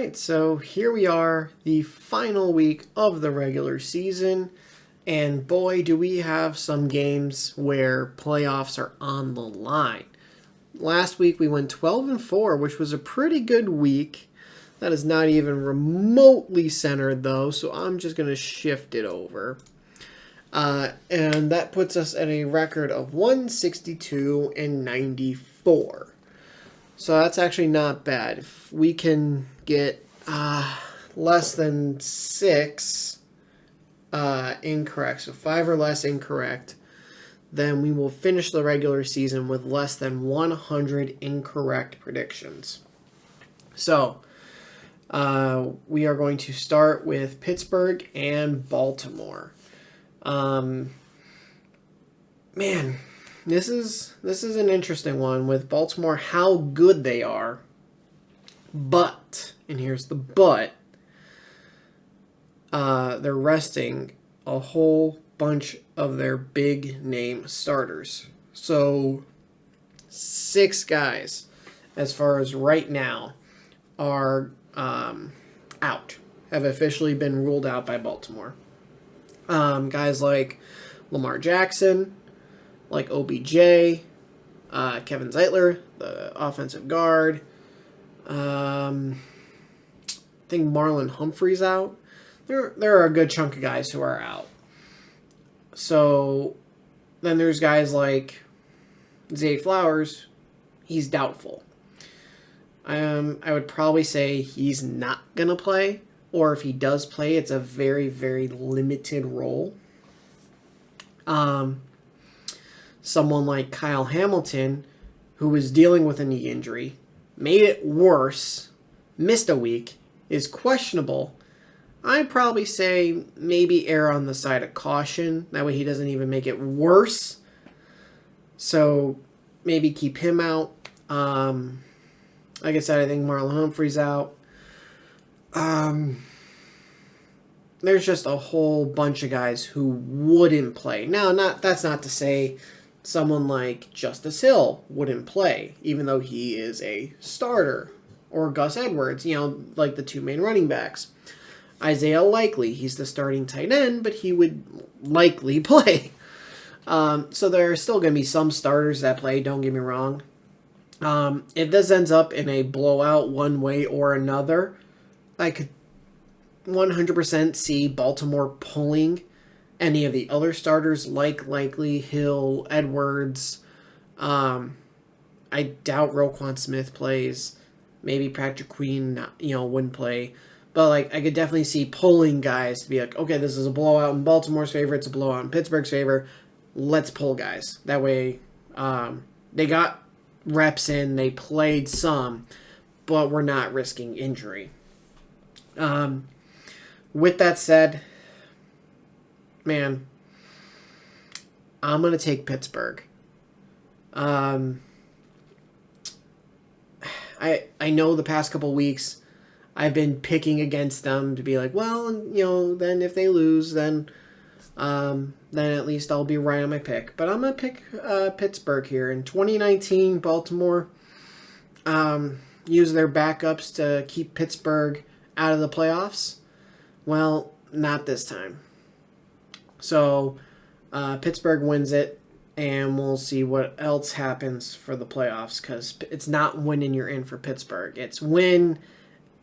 right, so here we are, the final week of the regular season, and boy, do we have some games where playoffs are on the line. Last week we went 12-4, which was a pretty good week. That is not even remotely centered though, so I'm just going to shift it over. And that puts us at a record of 162-94. So that's actually not bad. If we can get less than 6 incorrect, so 5 or less incorrect, then we will finish the regular season with less than 100 incorrect predictions. So we are going to start with Pittsburgh and Baltimore. Man, this is an interesting one with Baltimore, how good they are. But, and here's the but, they're resting a whole bunch of their big name starters. So 6 guys, as far as right now, are out, have officially been ruled out by Baltimore. Guys like Lamar Jackson, like OBJ, Kevin Zeitler, the offensive guard. I think Marlon Humphrey's out. There are a good chunk of guys who are out. So then there's guys like Zay Flowers. He's doubtful. I would probably say he's not going to play. Or if he does play, it's a very, very limited role. Someone like Kyle Hamilton, who was dealing with a knee injury, made it worse, missed a week, is questionable. I'd probably say maybe err on the side of caution. That way he doesn't even make it worse. So maybe keep him out. Like I said, I think Marlon Humphrey's out. There's just a whole bunch of guys who wouldn't play. Now, that's not to say someone like Justice Hill wouldn't play, even though he is a starter. Or Gus Edwards, like the 2 main running backs. Isaiah Likely, he's the starting tight end, but he would likely play. So there are still going to be some starters that play, don't get me wrong. If this ends up in a blowout one way or another, I could 100% see Baltimore pulling any of the other starters like Likely, Hill, Edwards. I doubt Roquan Smith plays. Maybe Patrick Queen, wouldn't play. But I could definitely see pulling guys to be like, okay, this is a blowout in Baltimore's favor. It's a blowout in Pittsburgh's favor. Let's pull guys. That way, they got reps in. They played some, but we're not risking injury. With that said, man, I'm going to take Pittsburgh. I know the past couple weeks I've been picking against them to be like, well, then if they lose, then at least I'll be right on my pick. But I'm going to pick Pittsburgh here. In 2019, Baltimore used their backups to keep Pittsburgh out of the playoffs. Well, not this time. So Pittsburgh wins it, and we'll see what else happens for the playoffs, because it's not winning you're in for Pittsburgh. It's win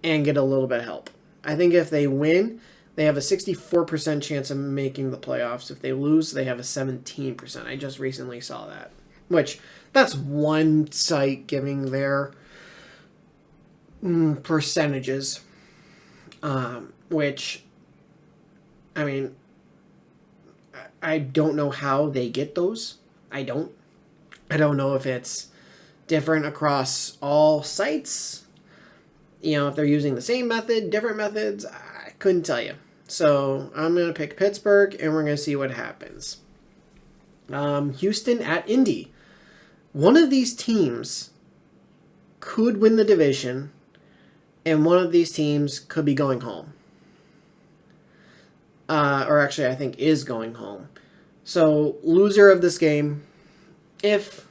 and get a little bit of help. I think if they win, they have a 64% chance of making the playoffs. If they lose, they have a 17%. I just recently saw that. That's one site giving their percentages. Which, I mean, I don't know how they get those. I don't know if it's different across all sites. If they're using the same method, different methods, I couldn't tell you. So I'm going to pick Pittsburgh, and we're going to see what happens. Houston at Indy. One of these teams could win the division, and one of these teams could be going home. Or actually, I think is going home. So, loser of this game, if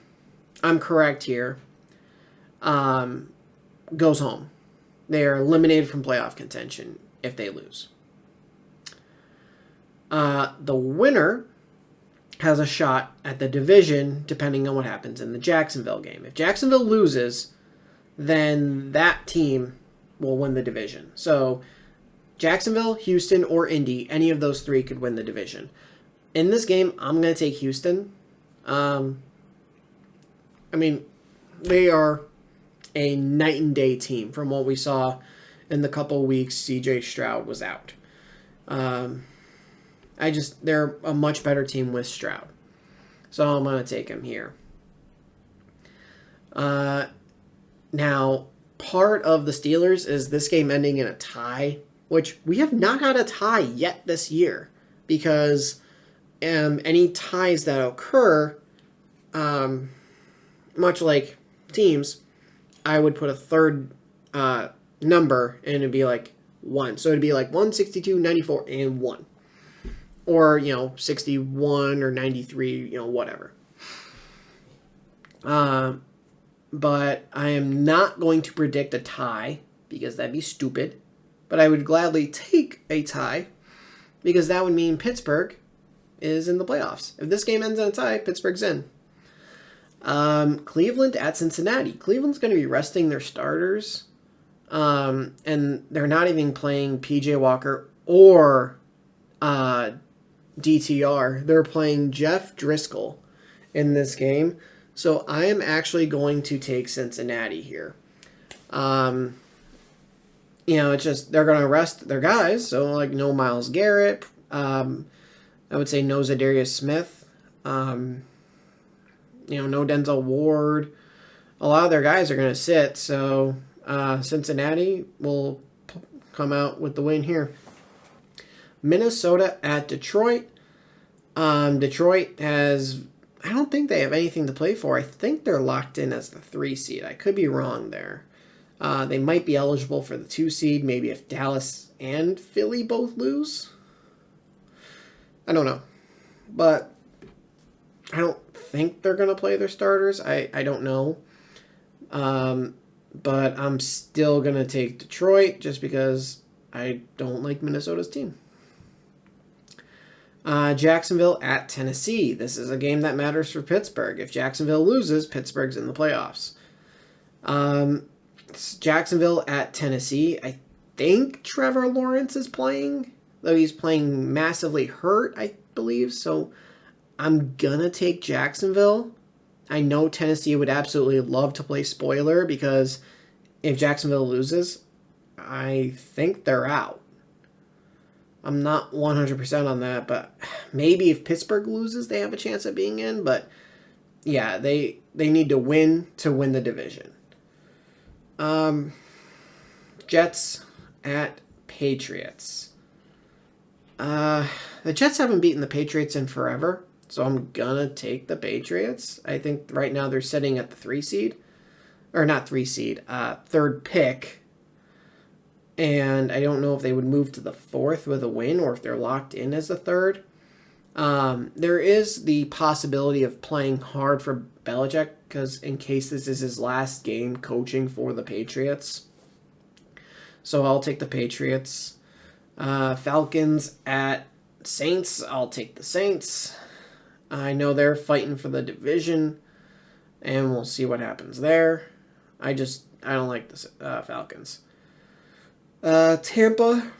I'm correct here, goes home. They are eliminated from playoff contention if they lose. The winner has a shot at the division depending on what happens in the Jacksonville game. If Jacksonville loses, then that team will win the division. So Jacksonville, Houston, or Indy, any of those three could win the division. In this game, I'm going to take Houston. I mean, they are a night and day team from what we saw in the couple weeks CJ Stroud was out. They're a much better team with Stroud. So I'm going to take him here. Now, part of the Steelers is this game ending in a tie, which we have not had a tie yet this year because any ties that occur, much like teams, I would put a third number and it'd be like 1. So it'd be like 1, 62, 94, and 1. Or, 61 or 93, whatever. But I am not going to predict a tie because that'd be stupid. But I would gladly take a tie because that would mean Pittsburgh is in the playoffs. If this game ends in a tie, Pittsburgh's in. Cleveland at Cincinnati. Cleveland's going to be resting their starters. And they're not even playing PJ Walker or DTR. They're playing Jeff Driscoll in this game. So I am actually going to take Cincinnati here. It's just they're going to rest their guys. So, no Myles Garrett. I would say no Zadarius Smith. No Denzel Ward. A lot of their guys are going to sit. So, Cincinnati will come out with the win here. Minnesota at Detroit. Detroit has... I don't think they have anything to play for. I think they're locked in as the 3 seed. I could be wrong there. They might be eligible for the 2 seed, maybe if Dallas and Philly both lose. I don't know. But I don't think they're going to play their starters. I don't know. But I'm still going to take Detroit just because I don't like Minnesota's team. Jacksonville at Tennessee. This is a game that matters for Pittsburgh. If Jacksonville loses, Pittsburgh's in the playoffs. Jacksonville at Tennessee. I think Trevor Lawrence is playing, though he's playing massively hurt, I believe. So I'm going to take Jacksonville. I know Tennessee would absolutely love to play spoiler because if Jacksonville loses, I think they're out. I'm not 100% on that, but maybe if Pittsburgh loses, they have a chance of being in. But yeah, they need to win the division. Jets at Patriots. The Jets haven't beaten the Patriots in forever, so I'm gonna take the Patriots. I think right now they're sitting at the 3 seed, or not 3 seed, 3rd pick. And I don't know if they would move to the 4th with a win or if they're locked in as the 3rd. There is the possibility of playing hard for Belichick because in case this is his last game coaching for the Patriots. So I'll take the Patriots. Falcons at Saints. I'll take the Saints. I know they're fighting for the division, and we'll see what happens there. I don't like the Falcons. Tampa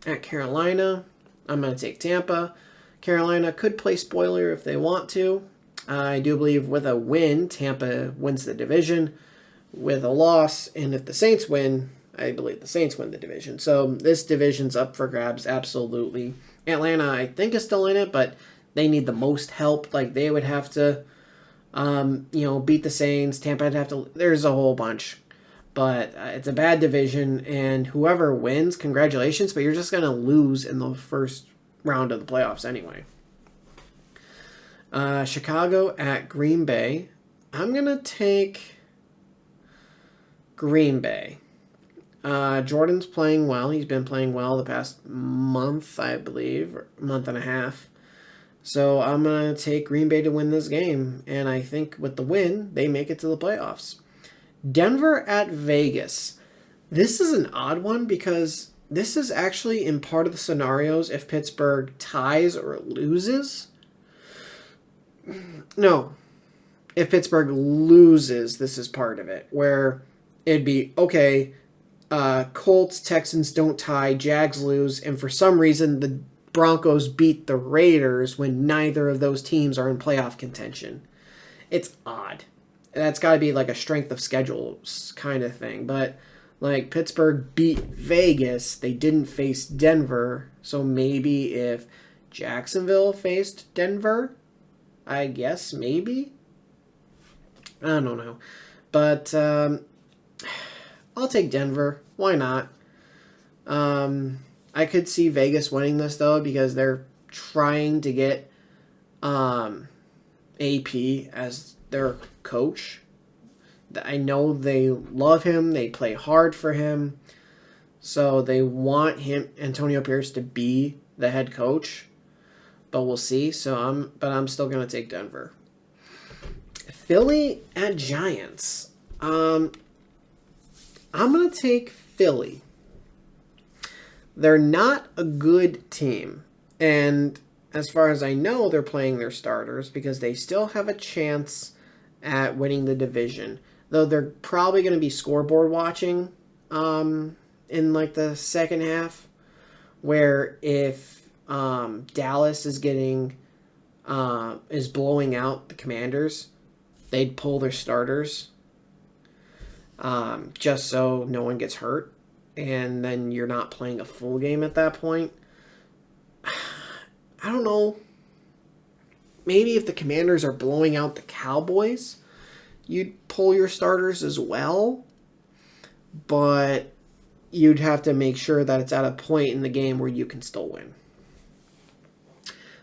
at Carolina. I'm going to take Tampa. Carolina could play spoiler if they want to. I do believe with a win, Tampa wins the division. With a loss, and if the Saints win, I believe the Saints win the division. So this division's up for grabs, absolutely. Atlanta, I think, is still in it, but they need the most help. They would have to, beat the Saints. Tampa would have to... There's a whole bunch. But it's a bad division, and whoever wins, congratulations, but you're just going to lose in the first round of the playoffs anyway. Chicago at Green Bay. I'm going to take Green Bay. Jordan's playing well. He's been playing well the past month, I believe, or month and a half. So I'm going to take Green Bay to win this game, and I think with the win, they make it to the playoffs. Denver at Vegas. This is an odd one because this is actually in part of the scenarios if Pittsburgh ties or loses. No, if Pittsburgh loses, this is part of it, where it'd be, okay, Colts, Texans don't tie, Jags lose, and for some reason the Broncos beat the Raiders when neither of those teams are in playoff contention. It's odd. That's got to be like a strength of schedule kind of thing. But like Pittsburgh beat Vegas, they didn't face Denver. So maybe if Jacksonville faced Denver, I guess maybe. I don't know. But I'll take Denver. Why not? I could see Vegas winning this though because they're trying to get AP as their coach. I know they love him. They play hard for him. So they want him, Antonio Pierce, to be the head coach. But we'll see. I'm still gonna take Denver. Philly at Giants. I'm gonna take Philly. They're not a good team, and as far as I know, they're playing their starters because they still have a chance at winning the division. Though they're probably going to be scoreboard watching in like the second half, where if Dallas is is blowing out the Commanders, they'd pull their starters just so no one gets hurt, and then you're not playing a full game at that point. I don't know. Maybe if the Commanders are blowing out the Cowboys, you'd pull your starters as well. But you'd have to make sure that it's at a point in the game where you can still win.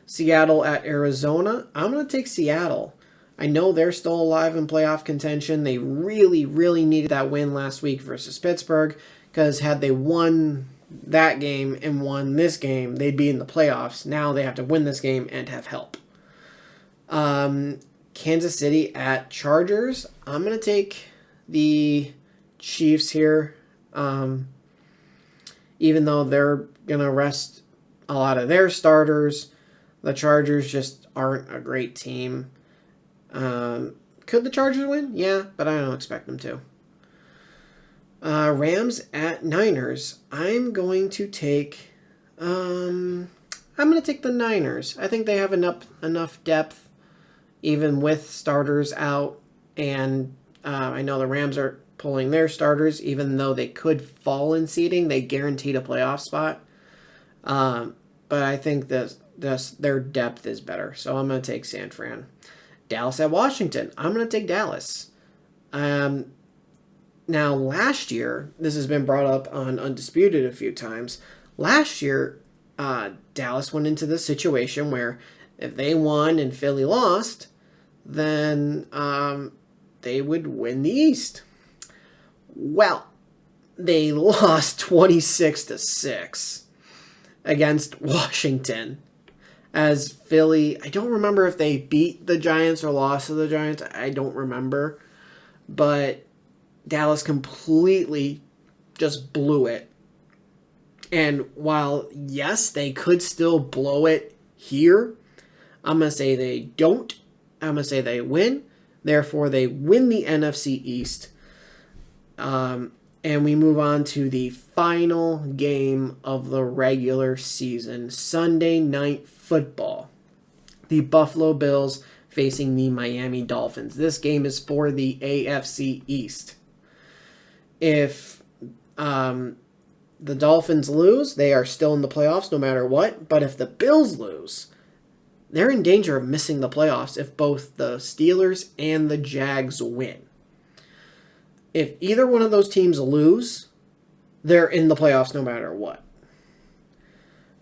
Seattle at Arizona. I'm going to take Seattle. I know they're still alive in playoff contention. They really, really needed that win last week versus Pittsburgh, because had they won that game and won this game, they'd be in the playoffs. Now they have to win this game and have help. Kansas City at Chargers. I'm going to take the Chiefs here. Even though they're going to rest a lot of their starters, the Chargers just aren't a great team. Could the Chargers win? Yeah, but I don't expect them to. Rams at Niners. I'm going to take the Niners. I think they have enough depth, even with starters out, and I know the Rams are pulling their starters, even though they could fall in seeding. They guaranteed a playoff spot, but I think that their depth is better. So I'm going to take San Fran. Dallas at Washington. I'm going to take Dallas. Now, last year, this has been brought up on Undisputed a few times. Last year, Dallas went into this situation where if they won and Philly lost, then they would win the East. Well, they lost 26-6 against Washington. As Philly, I don't remember if they beat the Giants or lost to the Giants. I don't remember. But Dallas completely just blew it. And while, yes, they could still blow it here, I'm going to say they don't. I'm going to say they win. Therefore, they win the NFC East. And we move on to the final game of the regular season, Sunday Night Football. The Buffalo Bills facing the Miami Dolphins. This game is for the AFC East. If the Dolphins lose, they are still in the playoffs no matter what. But if the Bills lose, they're in danger of missing the playoffs if both the Steelers and the Jags win. If either one of those teams lose, they're in the playoffs no matter what.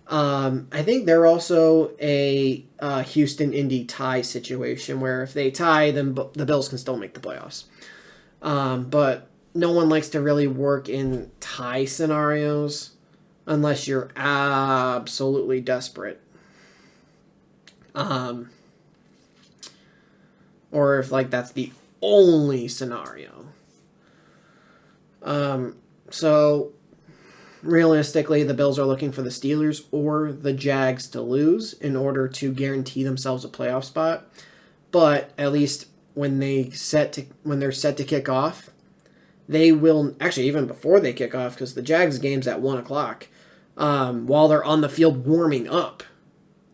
I think they're also a Houston-Indy tie situation where if they tie, then the Bills can still make the playoffs. But no one likes to really work in tie scenarios unless you're absolutely desperate. Or if that's the only scenario. So realistically, the Bills are looking for the Steelers or the Jags to lose in order to guarantee themselves a playoff spot. But at least when they're set to kick off, they will actually even before they kick off, because the Jags game's at 1 o'clock. While they're on the field warming up,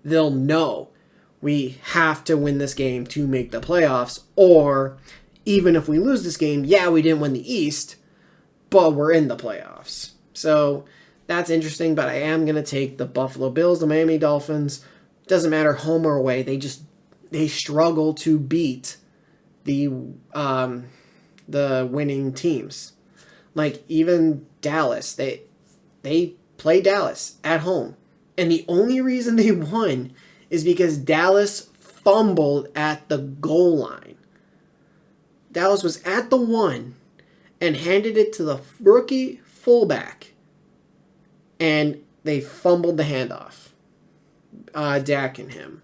they'll know we have to win this game to make the playoffs. Or even if we lose this game, yeah, we didn't win the East, but we're in the playoffs. So that's interesting, but I am going to take the Buffalo Bills, the Miami Dolphins. Doesn't matter home or away. They struggle to beat the winning teams. Like even Dallas, they play Dallas at home. And the only reason they won is because Dallas fumbled at the goal line. Dallas was at the 1 and handed it to the rookie fullback. And they fumbled the handoff. Dak and him.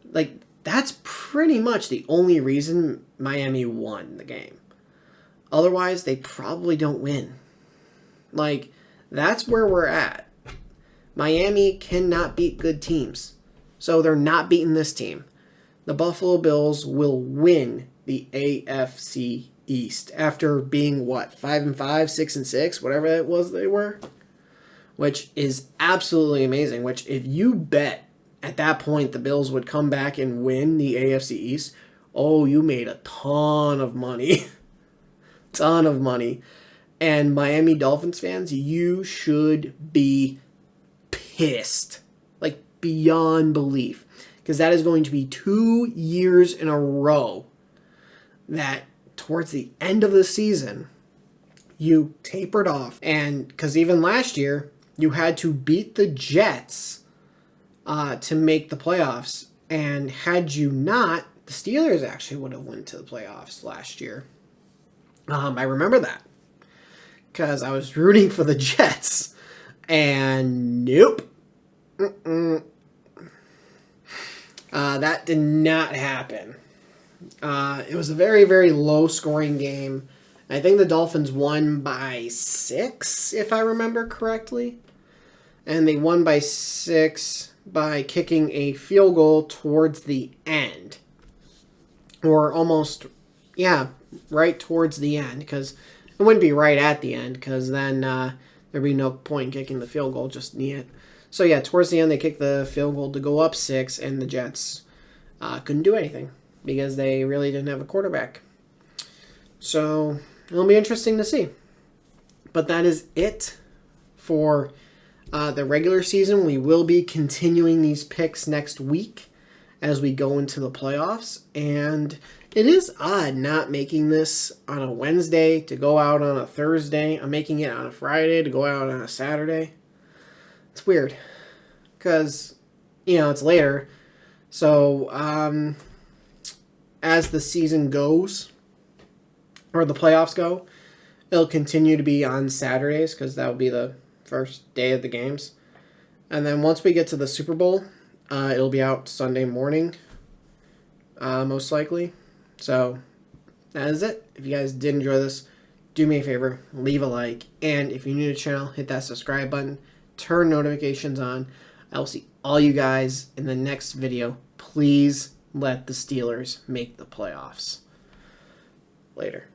Like, that's pretty much the only reason Miami won the game. Otherwise, they probably don't win. Like, that's where we're at. Miami cannot beat good teams. So they're not beating this team. The Buffalo Bills will win the AFC East after being, 5-5, 6-6, whatever it was they were? Which is absolutely amazing. Which, if you bet at that point the Bills would come back and win the AFC East, oh, you made a ton of money. Ton of money. And Miami Dolphins fans, you should be pissed. Like, beyond belief. Because that is going to be 2 years in a row that towards the end of the season, you tapered off. And because even last year, you had to beat the Jets to make the playoffs. And had you not, the Steelers actually would have went to the playoffs last year. I remember that. Because I was rooting for the Jets. And nope. That did not happen. It was a very, very low-scoring game. I think the Dolphins won by 6, if I remember correctly. And they won by 6 by kicking a field goal towards the end. Or almost, right towards the end. Because it wouldn't be right at the end, because then there'd be no point in kicking the field goal, just knee it. So yeah, towards the end they kicked the field goal to go up 6, and the Jets couldn't do anything because they really didn't have a quarterback. So it'll be interesting to see. But that is it for the regular season. We will be continuing these picks next week as we go into the playoffs. And it is odd not making this on a Wednesday to go out on a Thursday. I'm making it on a Friday to go out on a Saturday. It's weird because, it's later. So, as the season goes, or the playoffs go, it'll continue to be on Saturdays because that will be the first day of the games. And then once we get to the Super Bowl, it'll be out Sunday morning, most likely. So, that is it. If you guys did enjoy this, do me a favor, leave a like. And if you're new to the channel, hit that subscribe button. Turn notifications on. I will see all you guys in the next video. Please let the Steelers make the playoffs. Later.